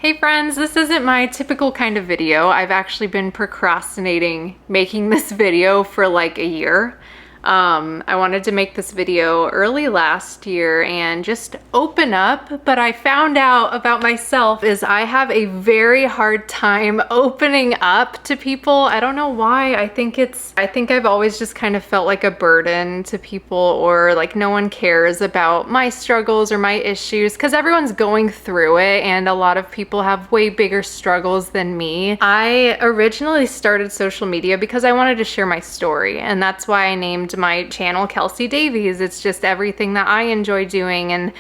Hey friends, this isn't my typical kind of video. I've actually been procrastinating making this video for like a year. I wanted to make this video early last year and just open up, but I found out about myself is I have a very hard time opening up to people. I don't know why. I think I've always just kind of felt like a burden to people, or like no one cares about my struggles or my issues because everyone's going through it and a lot of people have way bigger struggles than me. I originally started social media because I wanted to share my story, and that's why I named my channel Kelsi Davies. It's just everything that I enjoy doing and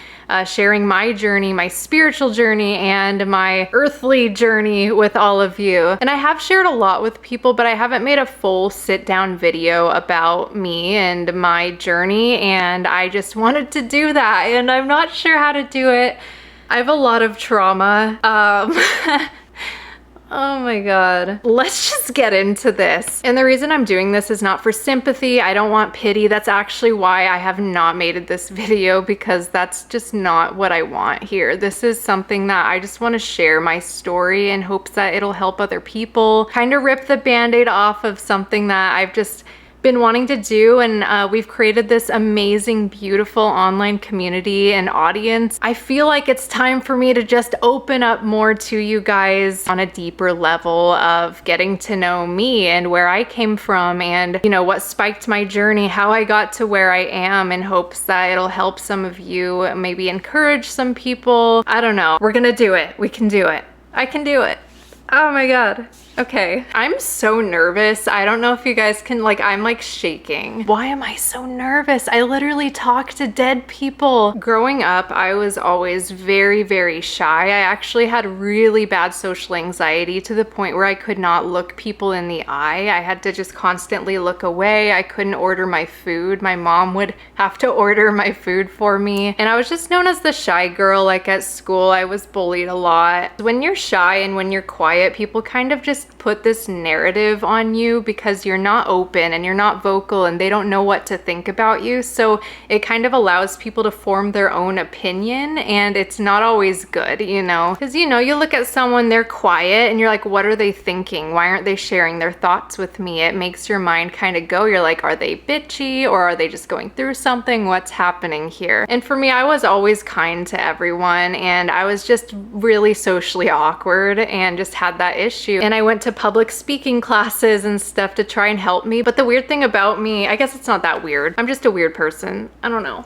sharing my journey, my spiritual journey, and my earthly journey with all of you. And I have shared a lot with people, but I haven't made a full sit-down video about me and my journey, and I just wanted to do that, and I'm not sure how to do it. I have a lot of trauma. Oh my god. Let's just get into this. And the reason I'm doing this is not for sympathy. I don't want pity. That's actually why I have not made this video, because that's just not what I want here. This is something that I just want to share my story in hopes that it'll help other people kind of rip the band-aid off of something that I've just been wanting to do, and we've created this amazing, beautiful online community and audience. I feel like it's time for me to just open up more to you guys on a deeper level of getting to know me and where I came from, and you know, what spiked my journey, how I got to where I am, in hopes that it'll help some of you, maybe encourage some people. I don't know. We're gonna do it. We can do it. I can do it. Oh my god. Okay, I'm so nervous. I don't know if you guys can, like, I'm like shaking. Why am I so nervous? I literally talk to dead people. Growing up, I was always very, very shy. I actually had really bad social anxiety to the point where I could not look people in the eye. I had to just constantly look away. I couldn't order my food. My mom would have to order my food for me. And I was just known as the shy girl. Like at school, I was bullied a lot. When you're shy and when you're quiet, people kind of just put this narrative on you because you're not open and you're not vocal and they don't know what to think about you. So it kind of allows people to form their own opinion, and it's not always good, you know? Because, you know, you look at someone, they're quiet, and you're like, what are they thinking? Why aren't they sharing their thoughts with me? It makes your mind kind of go. You're like, are they bitchy, or are they just going through something? What's happening here? And for me, I was always kind to everyone, and I was just really socially awkward and just had that issue. And I went to public speaking classes and stuff to try and help me. But the weird thing about me, I guess it's not that weird. I'm just a weird person. I don't know.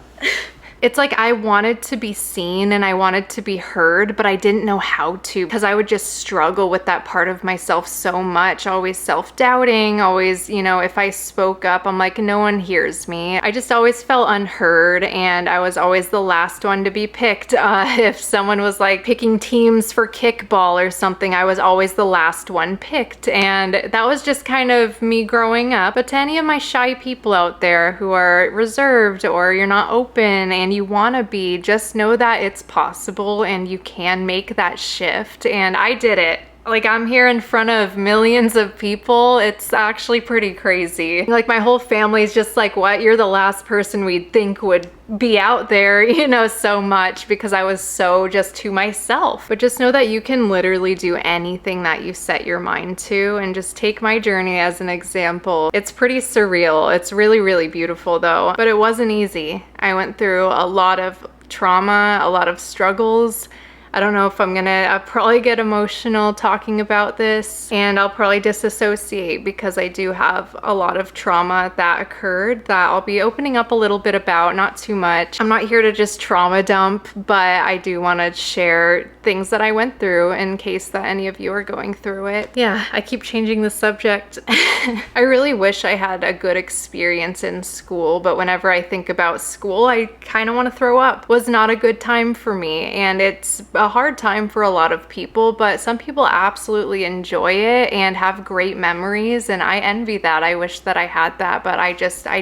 It's like I wanted to be seen and I wanted to be heard, but I didn't know how to, because I would just struggle with that part of myself so much. Always self-doubting, always, you know, if I spoke up, I'm like, no one hears me. I just always felt unheard, and I was always the last one to be picked. If someone was like picking teams for kickball or something, I was always the last one picked. And that was just kind of me growing up. But to any of my shy people out there who are reserved, or you're not open and you want to be, just know that it's possible and you can make that shift. And I did it. Like, I'm here in front of millions of people. It's actually pretty crazy. Like, my whole family's just like, what? You're the last person we'd think would be out there, you know, so much, because I was so just to myself. But just know that you can literally do anything that you set your mind to, and just take my journey as an example. It's pretty surreal. It's really, really beautiful though, but it wasn't easy. I went through a lot of trauma, a lot of struggles. I don't know if I'm gonna probably get emotional talking about this, and I'll probably disassociate because I do have a lot of trauma that occurred that I'll be opening up a little bit about, not too much. I'm not here to just trauma dump, but I do want to share things that I went through in case that any of you are going through it. Yeah, I keep changing the subject. I really wish I had a good experience in school, but whenever I think about school, I kind of want to throw up. It was not a good time for me, and it's a hard time for a lot of people, but some people absolutely enjoy it and have great memories, and I envy that. I wish that I had that, but I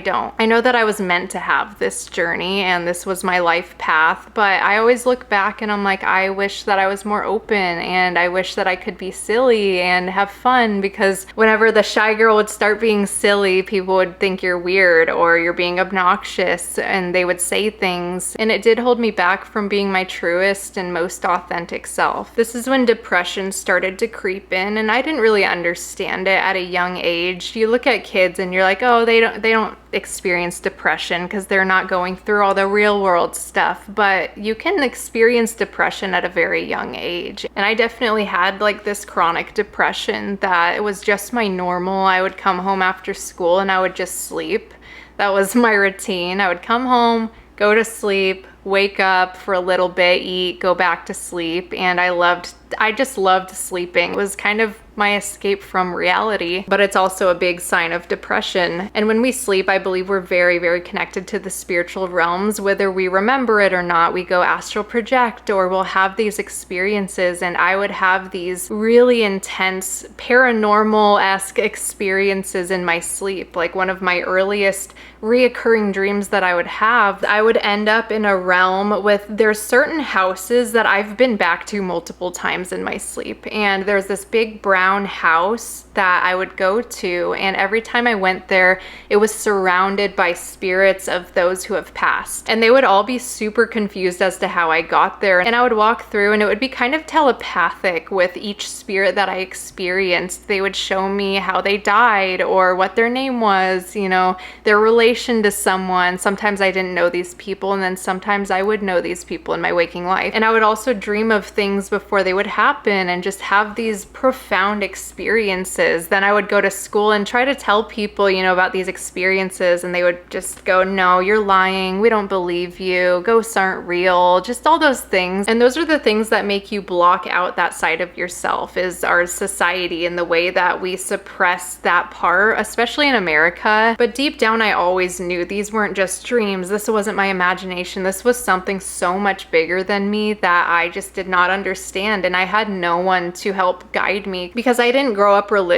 don't. I know that I was meant to have this journey and this was my life path, but I always look back and I'm like, I wish that I was more open, and I wish that I could be silly and have fun, because whenever the shy girl would start being silly, people would think you're weird or you're being obnoxious, and they would say things, and it did hold me back from being my truest and most authentic self. This is when depression started to creep in, and I didn't really understand it at a young age. You look at kids and you're like, oh, they don't experience depression because they're not going through all the real world stuff, but you can experience depression at a very young age. And I definitely had like this chronic depression that it was just my normal. I would come home after school and I would just sleep. That was my routine. I would come home, go to sleep, wake up for a little bit, eat, go back to sleep. And I just loved sleeping. It was kind of my escape from reality, but it's also a big sign of depression. And when we sleep, I believe we're very, very connected to the spiritual realms, whether we remember it or not. We go astral project, or we'll have these experiences, and I would have these really intense paranormal-esque experiences in my sleep. Like one of my earliest reoccurring dreams that I would have, I would end up in a realm with, there's certain houses that I've been back to multiple times in my sleep, and there's this big brown house that I would go to, and every time I went there, it was surrounded by spirits of those who have passed, and they would all be super confused as to how I got there. And I would walk through and it would be kind of telepathic with each spirit that I experienced. They would show me how they died or what their name was, you know, their relation to someone. Sometimes I didn't know these people, and then sometimes I would know these people in my waking life. And I would also dream of things before they would happen and just have these profound experiences. Then I would go to school and try to tell people, you know, about these experiences, and they would just go, no, you're lying, we don't believe you, ghosts aren't real, just all those things. And those are the things that make you block out that side of yourself, is our society and the way that we suppress that part, especially in America. But deep down, I always knew these weren't just dreams. This wasn't my imagination. This was something so much bigger than me that I just did not understand, and I had no one to help guide me because I didn't grow up religious.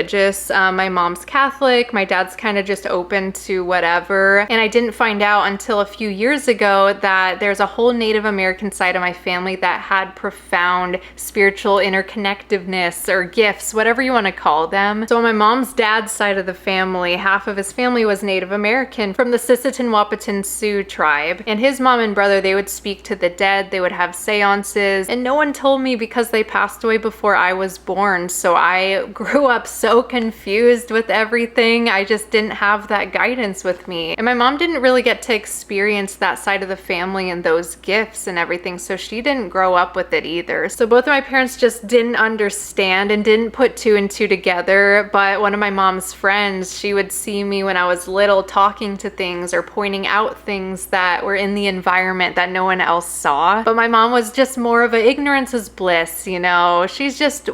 My mom's Catholic, my dad's kind of just open to whatever, and I didn't find out until a few years ago that there's a whole Native American side of my family that had profound spiritual interconnectiveness or gifts, whatever you want to call them. So on my mom's dad's side of the family, half of his family was Native American from the Sisseton Wahpeton Sioux tribe, and his mom and brother, they would speak to the dead, they would have seances, and no one told me because they passed away before I was born. So I grew up so confused with everything. I just didn't have that guidance with me. And my mom didn't really get to experience that side of the family and those gifts and everything, so she didn't grow up with it either. So both of my parents just didn't understand and didn't put two and two together. But one of my mom's friends, she would see me when I was little talking to things or pointing out things that were in the environment that no one else saw. But my mom was just more of a ignorance is bliss, you know? She's just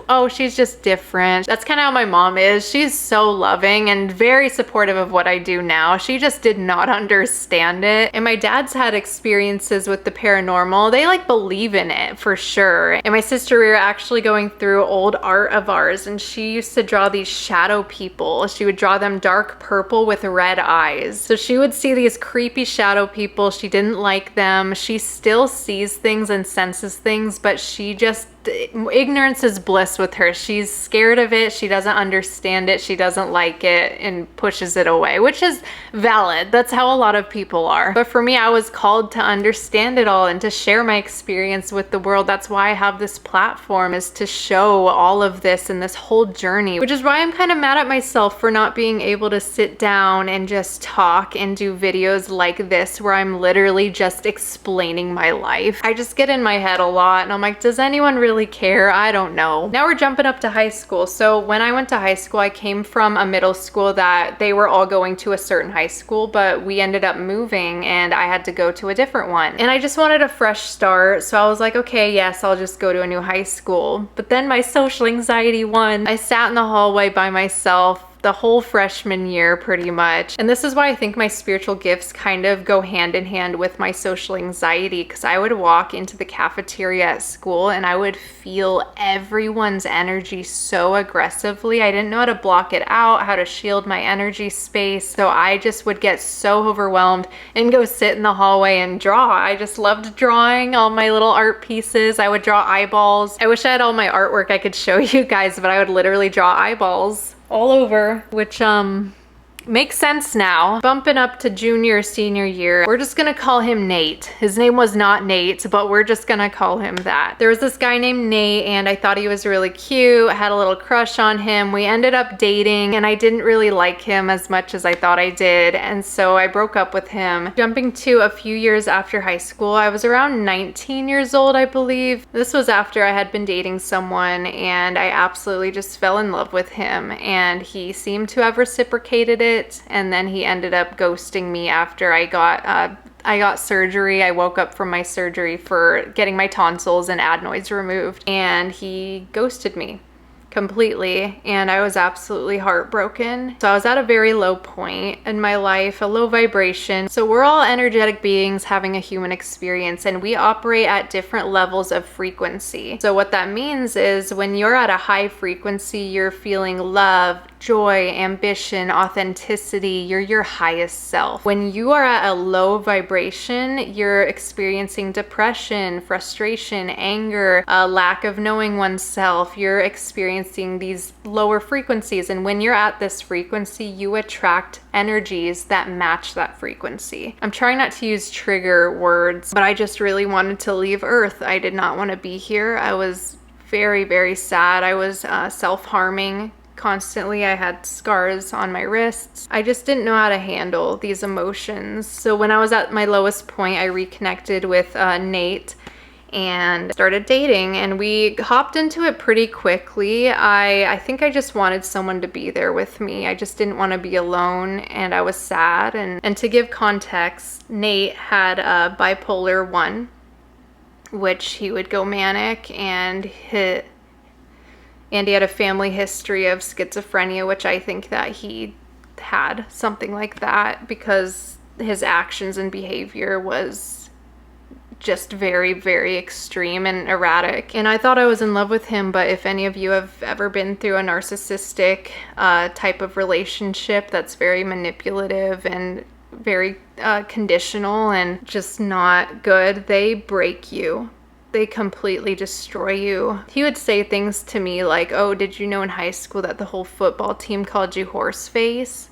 different. That's kind of how my mom is. She's so loving and very supportive of what I do now. She just did not understand it. And my dad's had experiences with the paranormal. They like believe in it for sure. And my sister, we were actually going through old art of ours, and she used to draw these shadow people. She would draw them dark purple with red eyes. So she would see these creepy shadow people. She didn't like them. She still sees things and senses things, but she just ignorance is bliss with her. She's scared of it. She doesn't understand it. She doesn't like it and pushes it away, which is valid. That's how a lot of people are. But for me, I was called to understand it all and to share my experience with the world. That's why I have this platform, is to show all of this and this whole journey, which is why I'm kind of mad at myself for not being able to sit down and just talk and do videos like this where I'm literally just explaining my life. I just get in my head a lot and I'm like, does anyone really care? I don't know. Now we're jumping up to high school. So when I went to high school, I came from a middle school that they were all going to a certain high school, but we ended up moving and I had to go to a different one. And I just wanted a fresh start. So I was like, okay, yes, I'll just go to a new high school. But then my social anxiety won. I sat in the hallway by myself the whole freshman year pretty much. And this is why I think my spiritual gifts kind of go hand in hand with my social anxiety, because I would walk into the cafeteria at school and I would feel everyone's energy so aggressively. I didn't know how to block it out, how to shield my energy space. So I just would get so overwhelmed and go sit in the hallway and draw. I just loved drawing all my little art pieces. I would draw eyeballs. I wish I had all my artwork I could show you guys, but I would literally draw eyeballs all over, which Makes sense now. Bumping up to junior, senior year, we're just gonna call him Nate. His name was not Nate, but we're just gonna call him that. There was this guy named Nate, and I thought he was really cute. I had a little crush on him. We ended up dating, and I didn't really like him as much as I thought I did, and so I broke up with him. Jumping to a few years after high school, I was around 19 years old, I believe. This was after I had been dating someone, and I absolutely just fell in love with him, and he seemed to have reciprocated it. And then he ended up ghosting me after I got surgery. I woke up from my surgery for getting my tonsils and adenoids removed, and he ghosted me completely, and I was absolutely heartbroken. So I was at a very low point in my life, a low vibration. So we're all energetic beings having a human experience, and we operate at different levels of frequency. So what that means is when you're at a high frequency, you're feeling love, joy, ambition, authenticity. You're your highest self. When you are at a low vibration, you're experiencing depression, frustration, anger, a lack of knowing oneself. You're experiencing these lower frequencies, and when you're at this frequency, you attract energies that match that frequency. I'm trying not to use trigger words, but I just really wanted to leave Earth. I did not want to be here. I was very, very sad. I was self-harming constantly. I had scars on my wrists. I just didn't know how to handle these emotions. So when I was at my lowest point, I reconnected with Nate and started dating, and we hopped into it pretty quickly. I think I just wanted someone to be there with me. I just didn't want to be alone, and I was sad. And to give context, Nate had bipolar 1, which he would go manic, and he had a family history of schizophrenia, which I think that he had something like that because his actions and behavior was just very, very extreme and erratic. And I thought I was in love with him, but if any of you have ever been through a narcissistic type of relationship that's very manipulative and very conditional and just not good, they break you. They completely destroy you. He would say things to me like, oh, did you know in high school that the whole football team called you horse face?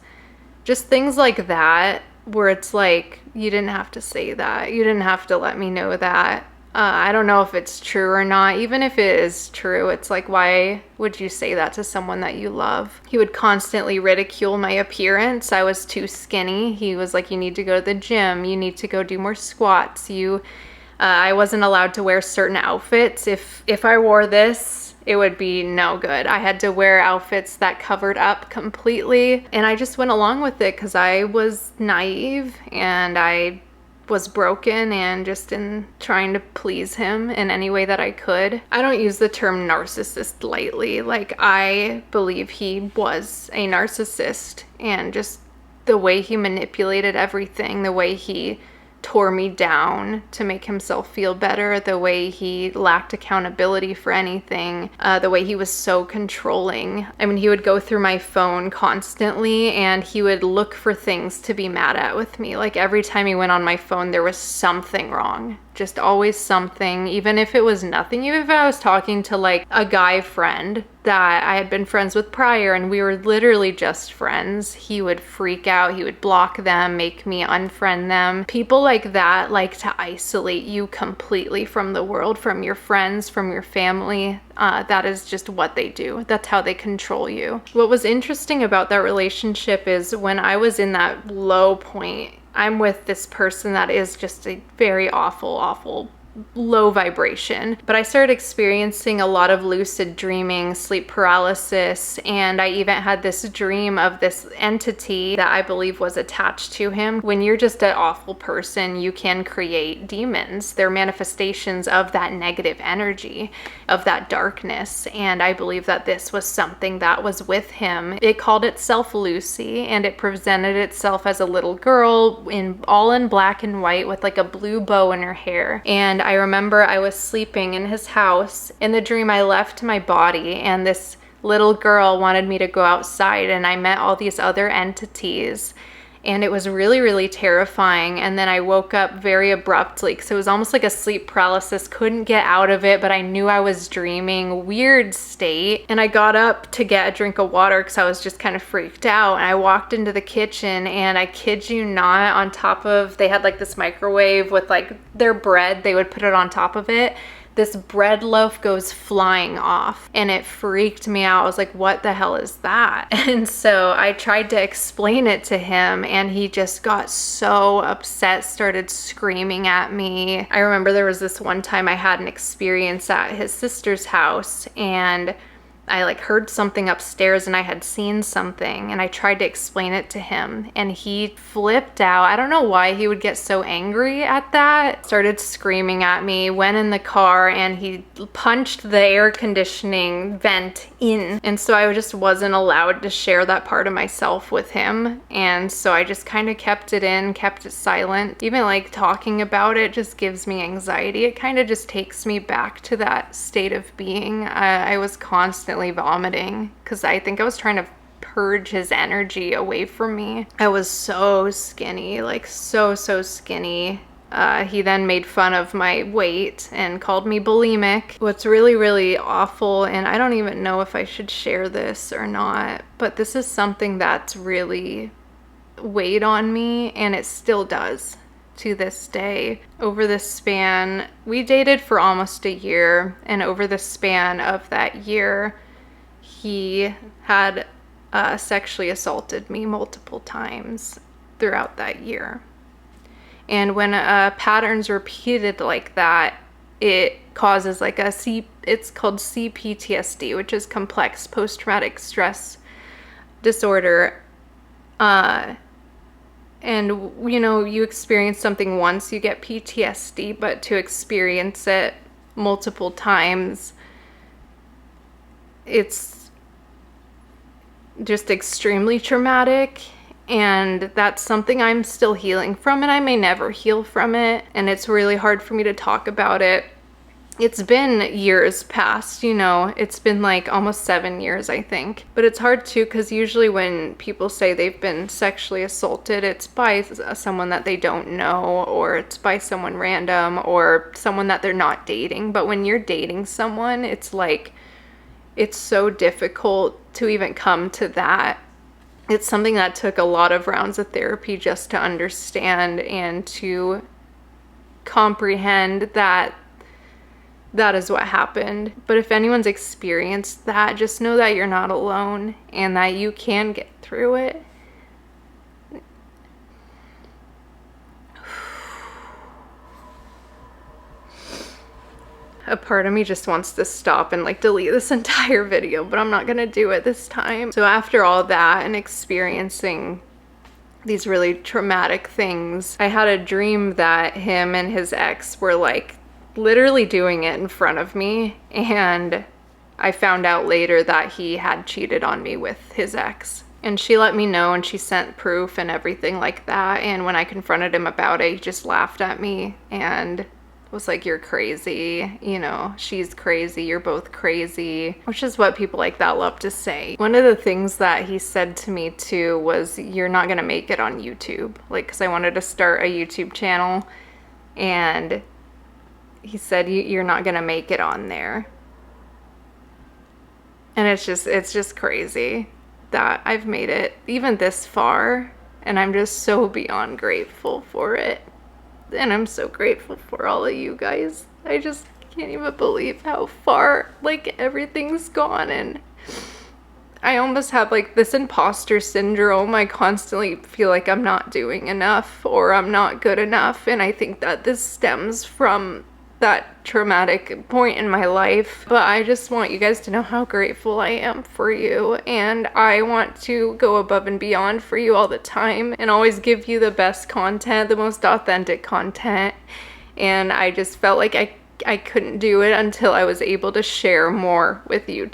Just things like that, where it's like, you didn't have to say that. You didn't have to let me know that. I don't know if it's true or not. Even if it is true, it's like, why would you say that to someone that you love? He would constantly ridicule my appearance. I was too skinny. He was like, you need to go to the gym. You need to go do more squats. I wasn't allowed to wear certain outfits. If I wore this, it would be no good. I had to wear outfits that covered up completely, and I just went along with it because I was naive and I was broken and just in trying to please him in any way that I could. I don't use the term narcissist lightly. Like, I believe he was a narcissist, and just the way he manipulated everything, the way he tore me down to make himself feel better, the way he lacked accountability for anything, the way he was so controlling. I mean, he would go through my phone constantly and he would look for things to be mad at with me. Like, every time he went on my phone, there was something wrong. Just always something, even if it was nothing. Even if I was talking to like a guy friend that I had been friends with prior and we were literally just friends, he would freak out. He would block them, make me unfriend them. People like that like to isolate you completely from the world, from your friends, from your family. That is just what they do. That's how they control you. What was interesting about that relationship is when I was in that low point, I'm with this person that is just a very awful low vibration, but I started experiencing a lot of lucid dreaming, sleep paralysis, and I even had this dream of this entity that I believe was attached to him. When you're just an awful person, you can create demons. They're manifestations of that negative energy, of that darkness, and I believe that this was something that was with him. It called itself Lucy, and it presented itself as a little girl all in black and white with like a blue bow in her hair. And I remember I was sleeping in his house. In the dream, I left my body, and this little girl wanted me to go outside, and I met all these other entities. and it was really, really terrifying. And then I woke up very abruptly because it was almost like a sleep paralysis. Couldn't get out of it, but I knew I was dreaming. Weird state. And I got up to get a drink of water because I was just kind of freaked out. And I walked into the kitchen, and I kid you not, on top of, they had like this microwave with like their bread, they would put it on top of it. This bread loaf goes flying off, and it freaked me out. I was like, what the hell is that? And so I tried to explain it to him, and he just got so upset, started screaming at me. I remember there was this one time I had an experience at his sister's house, and I like heard something upstairs, and I had seen something, and I tried to explain it to him, and he flipped out. I don't know why he would get so angry at that. Started screaming at me, went in the car, and he punched the air conditioning vent in. And so I just wasn't allowed to share that part of myself with him. And so I just kind of kept it in, kept it silent. Even like talking about it just gives me anxiety. It kind of just takes me back to that state of being. I was constantly vomiting because I think I was trying to purge his energy away from me. I was so skinny, like so skinny. He then made fun of my weight and called me bulimic. What's really, really awful, and I don't even know if I should share this or not, but this is something that's really weighed on me, and it still does to this day. Over the span, we dated for almost a year, and over the span of that year, he had sexually assaulted me multiple times throughout that year. And when a pattern's repeated like that, it causes like it's called CPTSD, which is complex post-traumatic stress disorder. And you know, you experience something once, you get PTSD, but to experience it multiple times, it's just extremely traumatic. And that's something I'm still healing from, and I may never heal from it. And it's really hard for me to talk about it. It's been years past, you know, it's been like almost 7 years, I think. But it's hard too, because usually when people say they've been sexually assaulted, it's by someone that they don't know, or it's by someone random, or someone that they're not dating. But when you're dating someone, it's like, it's so difficult to even come to that. It's something that took a lot of rounds of therapy just to understand and to comprehend that that is what happened. But if anyone's experienced that, just know that you're not alone and that you can get through it. A part of me just wants to stop and like delete this entire video, but I'm not gonna do it this time. So after all that and experiencing these really traumatic things, I had a dream that him and his ex were like literally doing it in front of me, and I found out later that he had cheated on me with his ex. And she let me know, and she sent proof and everything like that. And when I confronted him about it, he just laughed at me and was like, you're crazy, you know, she's crazy, you're both crazy, which is what people like that love to say. One of the things that he said to me too was, you're not gonna make it on YouTube, like, because I wanted to start a YouTube channel, and he said, you're not gonna make it on there. And it's just crazy that I've made it even this far, and I'm just so beyond grateful for it. And I'm so grateful for all of you guys. I just can't even believe how far like everything's gone, and I almost have like this imposter syndrome. I constantly feel like I'm not doing enough or I'm not good enough, and I think that this stems from that traumatic point in my life. But I just want you guys to know how grateful I am for you, and I want to go above and beyond for you all the time and always give you the best content, the most authentic content. And I just felt like I couldn't do it until I was able to share more with you.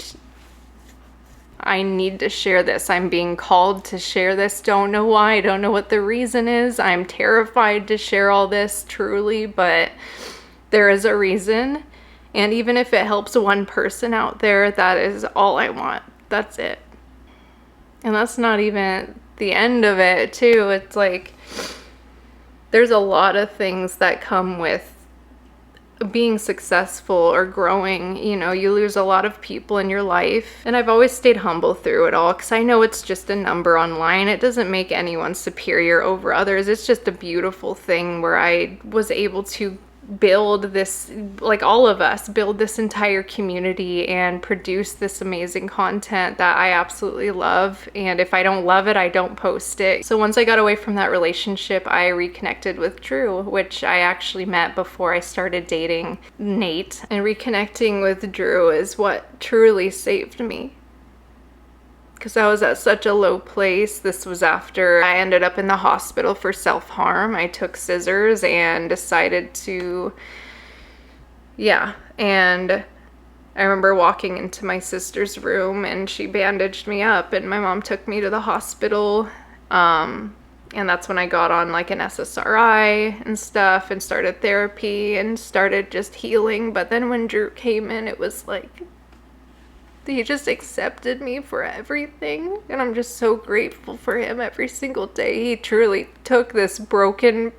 I need to share this. I'm being called to share this. Don't know why. I don't know what the reason is. I'm terrified to share all this, truly, but there is a reason, and even if it helps one person out there, that is all I want. That's it. And that's not even the end of it too. It's like there's a lot of things that come with being successful or growing. You know, you lose a lot of people in your life, and I've always stayed humble through it all, because I know it's just a number online. It doesn't make anyone superior over others. It's just a beautiful thing where I was able to build this, like all of us, build this entire community and produce this amazing content that I absolutely love. And if I don't love it, I don't post it. So once I got away from that relationship, I reconnected with Drew, which I actually met before I started dating Nate. And reconnecting with Drew is what truly saved me, because I was at such a low place. This was after I ended up in the hospital for self-harm. I took scissors and decided to, and I remember walking into my sister's room and she bandaged me up, and my mom took me to the hospital. And that's when I got on like an SSRI and stuff and started therapy and started just healing. But then when Drew came in, it was like, he just accepted me for everything, and I'm just so grateful for him every single day. He truly took this broken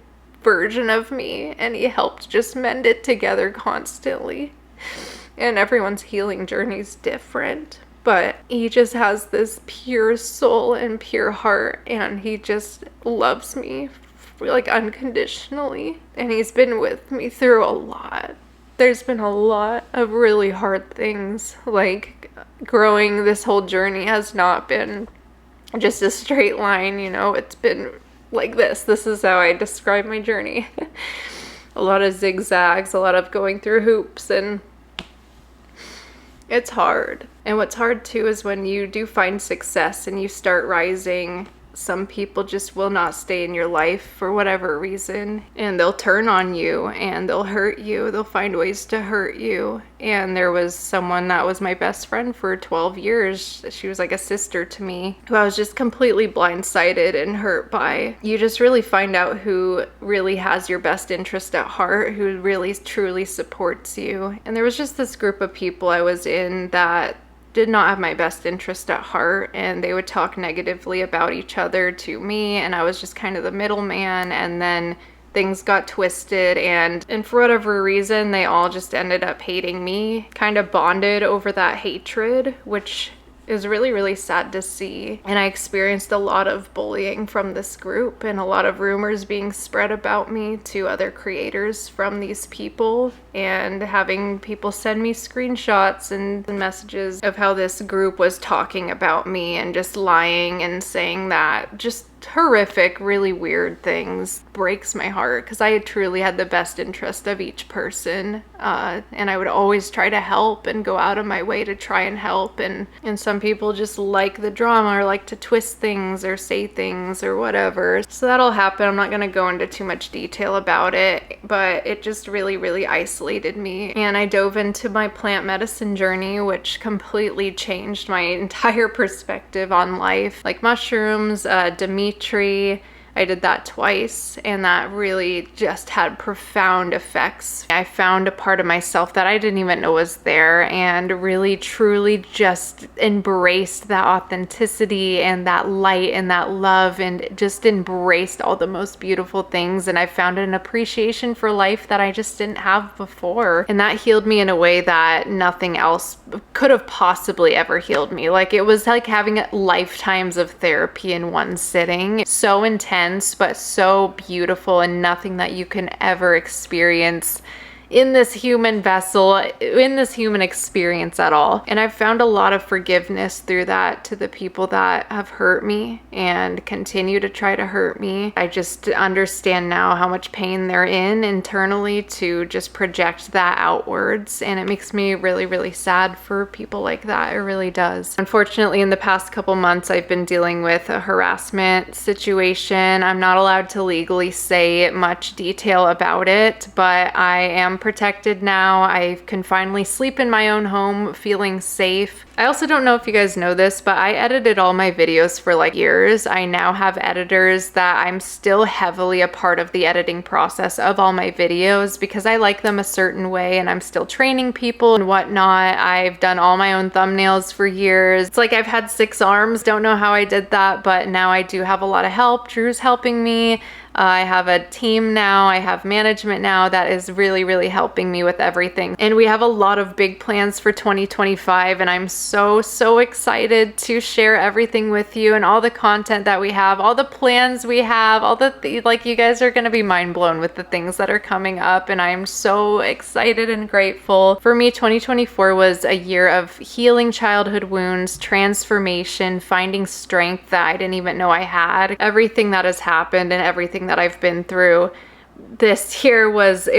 version of me and he helped just mend it together constantly. And everyone's healing journey is different, but he just has this pure soul and pure heart, and he just loves me like unconditionally, and he's been with me through a lot. There's been a lot of really hard things. Like, growing this whole journey has not been just a straight line, you know. It's been like this. This is how I describe my journey. A lot of zigzags, a lot of going through hoops, and it's hard. And what's hard too is when you do find success and you start rising, some people just will not stay in your life for whatever reason, and they'll turn on you and they'll hurt you. They'll find ways to hurt you. And there was someone that was my best friend for 12 years. She was like a sister to me, who I was just completely blindsided and hurt by. You just really find out who really has your best interest at heart, who really truly supports you. And there was just this group of people I was in that did not have my best interest at heart, and they would talk negatively about each other to me, and I was just kind of the middleman. And then things got twisted, and for whatever reason they all just ended up hating me, kind of bonded over that hatred, which is really, really sad to see. And I experienced a lot of bullying from this group, and a lot of rumors being spread about me to other creators from these people, and having people send me screenshots and messages of how this group was talking about me and just lying and saying that just horrific, really weird things. Breaks my heart, because I truly had the best interest of each person, and I would always try to help and go out of my way to try and help, and some people just like the drama or like to twist things or say things or whatever. So that'll happen. I'm not going to go into too much detail about it, but it just really, really isolated me. And I dove into my plant medicine journey, which completely changed my entire perspective on life. Like mushrooms, Dimitri, I did that twice, and that really just had profound effects. I found a part of myself that I didn't even know was there, and really truly just embraced that authenticity and that light and that love, and just embraced all the most beautiful things. And I found an appreciation for life that I just didn't have before, and that healed me in a way that nothing else could have possibly ever healed me. Like, it was like having lifetimes of therapy in one sitting. So intense, but so beautiful, and nothing that you can ever experience in this human vessel, in this human experience at all. And I've found a lot of forgiveness through that to the people that have hurt me and continue to try to hurt me. I just understand now how much pain they're in internally to just project that outwards, and it makes me really, really sad for people like that. It really does. Unfortunately, in the past couple months, I've been dealing with a harassment situation. I'm not allowed to legally say much detail about it, but I am am protected now. I can finally sleep in my own home feeling safe. I also don't know if you guys know this, but I edited all my videos for like years. I now have editors that I'm still heavily a part of the editing process of all my videos because I like them a certain way and I'm still training people and whatnot. I've done all my own thumbnails for years. It's like I've had 6 arms. Don't know how I did that, but now I do have a lot of help. Drew's helping me. I have a team now, I have management now that is really, really helping me with everything. And we have a lot of big plans for 2025 and I'm so excited to share everything with you and all the content that we have, all the plans we have, all the, like, you guys are gonna be mind blown with the things that are coming up and I'm so excited and grateful. For me, 2024 was a year of healing childhood wounds, transformation, finding strength that I didn't even know I had. Everything that has happened and everything that I've been through this year it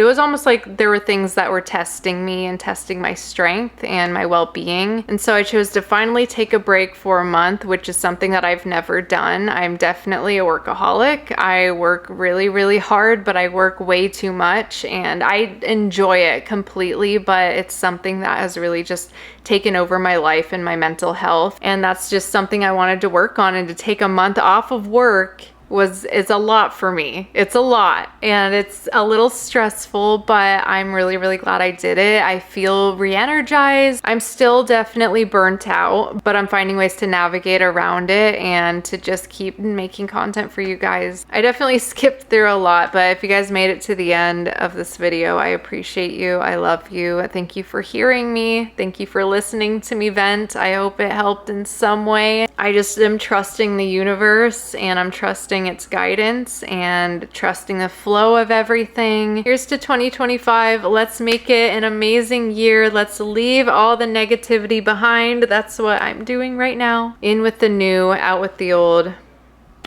was almost like there were things that were testing me and testing my strength and my well-being. And so I chose to finally take a break for a month, which is something that I've never done. I'm definitely a workaholic. I work really, really hard, but I work way too much and I enjoy it completely, but it's something that has really just taken over my life and my mental health. And that's just something I wanted to work on, and to take a month off of work is a lot for me. It's a lot and it's a little stressful, but I'm really, really glad I did it. I feel re-energized. I'm still definitely burnt out, but I'm finding ways to navigate around it and to just keep making content for you guys. I definitely skipped through a lot, but if you guys made it to the end of this video, I appreciate you. I love you. Thank you for hearing me. Thank you for listening to me vent. I hope it helped in some way. I just am trusting the universe and I'm trusting its guidance and trusting the flow of everything. Here's to 2025. Let's make it an amazing year. Let's leave all the negativity behind. That's what I'm doing right now. In with the new, out with the old.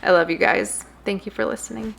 I love you guys. Thank you for listening.